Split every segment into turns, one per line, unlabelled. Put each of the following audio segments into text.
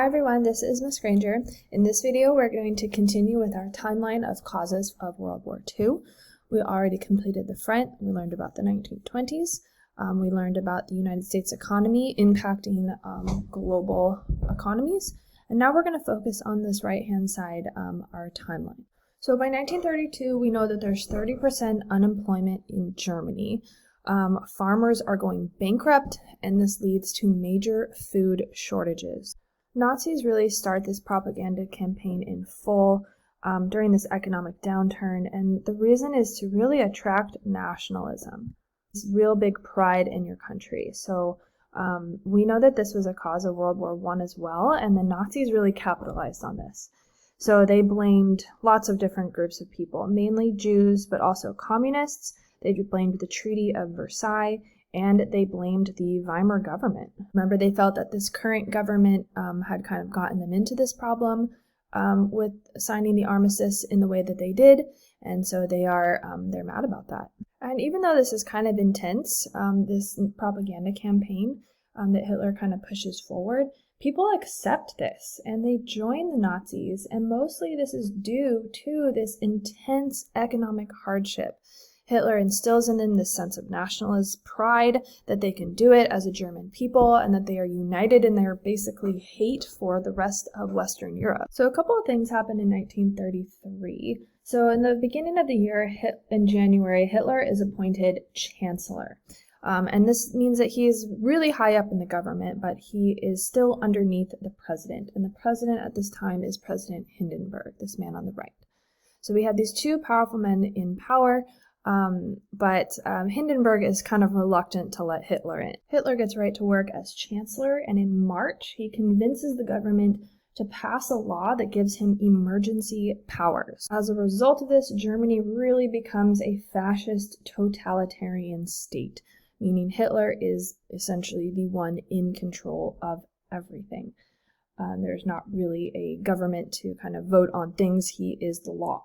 Hi everyone, this is Miss Granger. In this video, we're going to continue with our timeline of causes of World War II. We already completed the front. We learned about the 1920s. We learned about the United States economy impacting global economies. And now we're going to focus on this right-hand side, our timeline. So by 1932, we know that there's 30% unemployment in Germany. Farmers are going bankrupt, and this leads to major food shortages. Nazis really start this propaganda campaign in full during this economic downturn, and the reason is to really attract nationalism. It's real big pride in your country. So we know that this was a cause of World War I as well, and the Nazis really capitalized on this. So they blamed lots of different groups of people, mainly Jews, but also communists. They blamed the Treaty of Versailles, and they blamed the Weimar government. Remember, they felt that this current government had kind of gotten them into this problem with signing the armistice in the way that they did, and so they're mad about that. And even though this is kind of intense, this propaganda campaign that Hitler kind of pushes forward, people accept this and they join the Nazis, and mostly this is due to this intense economic hardship. Hitler instills in them this sense of nationalist pride that they can do it as a German people and that they are united in their basically hate for the rest of Western Europe. So a couple of things happened in 1933. So in the beginning of the year, in January, Hitler is appointed chancellor. And this means that he is really high up in the government, but he is still underneath the president. And the president at this time is President Hindenburg, this man on the right. So we have these two powerful men in power. But Hindenburg is kind of reluctant to let Hitler in. Hitler gets right to work as chancellor, and in March, he convinces the government to pass a law that gives him emergency powers. As a result of this, Germany really becomes a fascist totalitarian state, meaning Hitler is essentially the one in control of everything. There's not really a government to kind of vote on things. He is the law.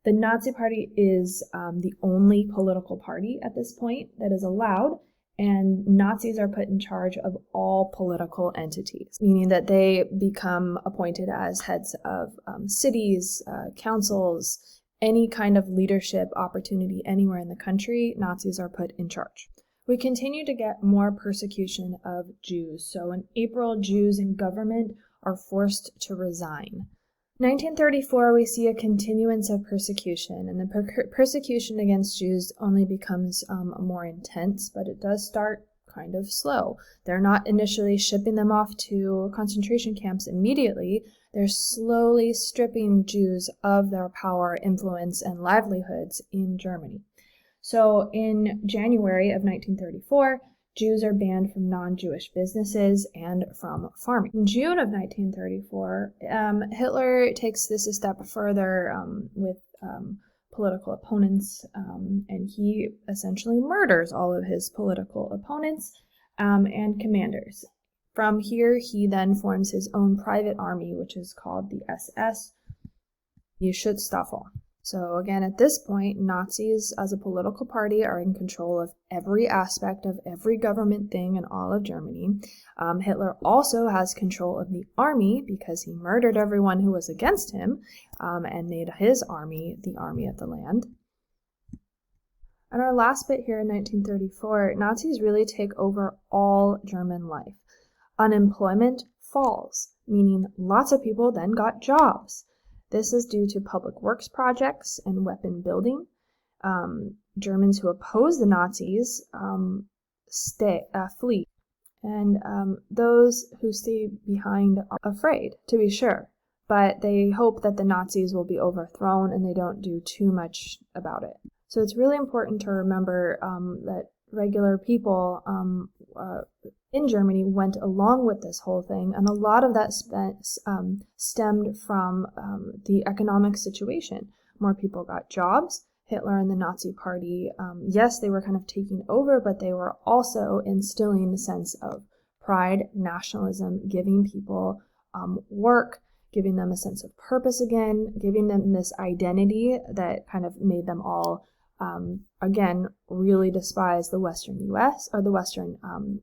The Nazi Party is the only political party at this point that is allowed, and Nazis are put in charge of all political entities, meaning that they become appointed as heads of cities, councils, any kind of leadership opportunity anywhere in the country. Nazis are put in charge. We continue to get more persecution of Jews. So in April, Jews in government are forced to resign. 1934, we see a continuance of persecution, and the persecution against Jews only becomes more intense, but it does start kind of slow. They're not initially shipping them off to concentration camps immediately. They're slowly stripping Jews of their power, influence, and livelihoods in Germany. So in January of 1934, Jews are banned from non-Jewish businesses and from farming. In June of 1934, Hitler takes this a step further with political opponents, and he essentially murders all of his political opponents and commanders. From here, he then forms his own private army, which is called the SS, die Schutzstaffel. So again, at this point, Nazis as a political party are in control of every aspect of every government thing in all of Germany. Hitler also has control of the army because he murdered everyone who was against him and made his army the army of the land. And our last bit here in 1934, Nazis really take over all German life. Unemployment falls, meaning lots of people then got jobs. This is due to public works projects and weapon building. Germans who oppose the Nazis flee, and those who stay behind are afraid, to be sure, but they hope that the Nazis will be overthrown and they don't do too much about it. So it's really important to remember that regular people in Germany went along with this whole thing, and a lot of that stemmed from the economic situation. More people got jobs. Hitler and the Nazi Party, yes, they were kind of taking over, but they were also instilling the sense of pride, nationalism, giving people work, giving them a sense of purpose again, giving them this identity that kind of made them all again, really despised the Western U.S. or the Western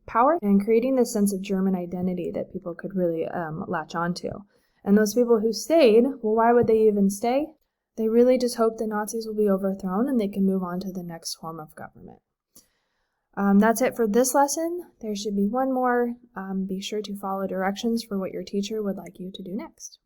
power, and creating this sense of German identity that people could really latch onto. And those people who stayed, well, why would they even stay? They really just hope the Nazis will be overthrown and they can move on to the next form of government. That's it for this lesson. There should be one more. Be sure to follow directions for what your teacher would like you to do next.